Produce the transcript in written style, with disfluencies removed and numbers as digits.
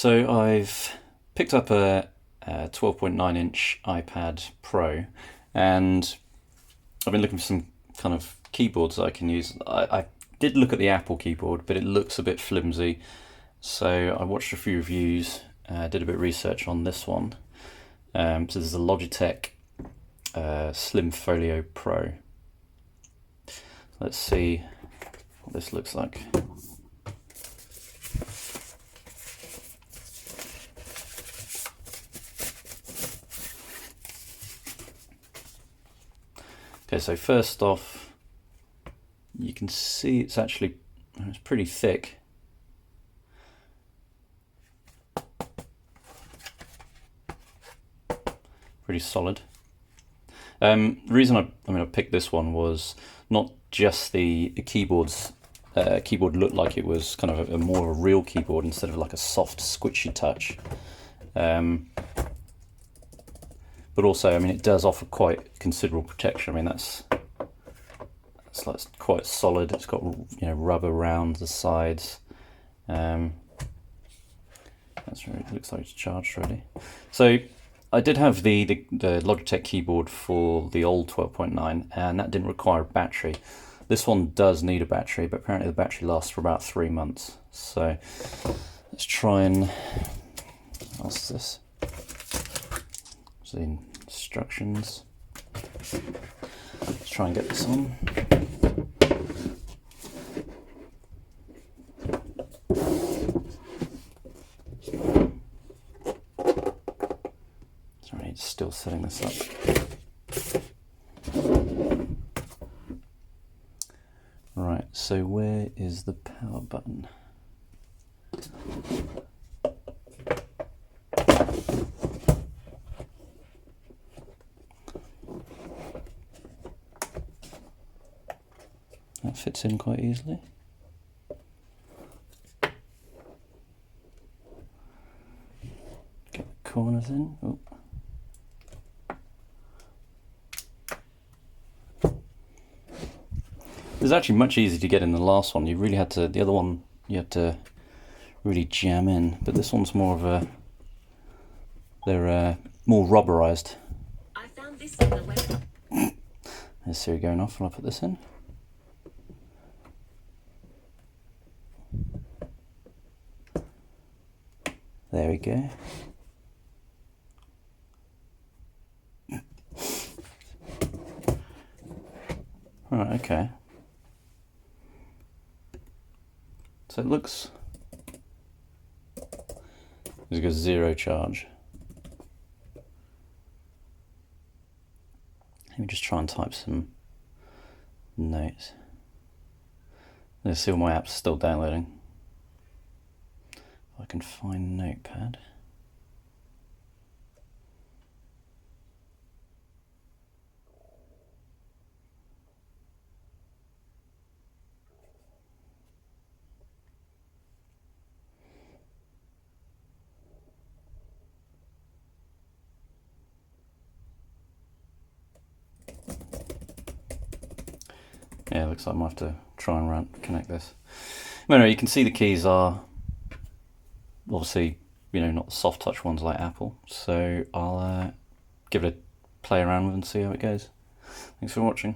So I've picked up a 12.9-inch iPad Pro, and I've been looking for some kind of keyboards that I can use. I did look at the Apple keyboard, but it looks a bit flimsy. So I watched a few reviews, did a bit of research on this one. So this is a Logitech Slim Folio Pro. Let's see what this looks like. Okay, so first off, you can see it's pretty thick. Pretty solid. The reason I picked this one was not just the keyboard looked like it was kind of a more of a real keyboard instead of like a soft squishy touch. But also, I mean, it does offer quite considerable protection. I mean, it's quite solid. It's got, you know, rubber around the sides. It looks like it's charged already. So I did have the Logitech keyboard for the old 12.9, and that didn't require a battery. This one does need a battery, but apparently the battery lasts for about 3 months. So let's try and, what's this? The instructions. Let's try and get this on. Sorry, it's still setting this up. Right, so where is the power button? That fits in quite easily. Get the corners in. Oh. It was actually much easier to get in the last one. You really had to, the other one, you had to really jam in, but this one's more of a, they're more rubberized. I found this on the web. There's Siri going off when I put this in. There we go. Right, okay. So it looks, it's got 0 charge. Let me just try and type some notes. Let's see all my apps are still downloading. I can find Notepad. Yeah, it looks like I might have to try and connect this. Anyway, you can see the keys are obviously, you know, not the soft touch ones like Apple, so I'll give it a play around with and see how it goes. Thanks for watching.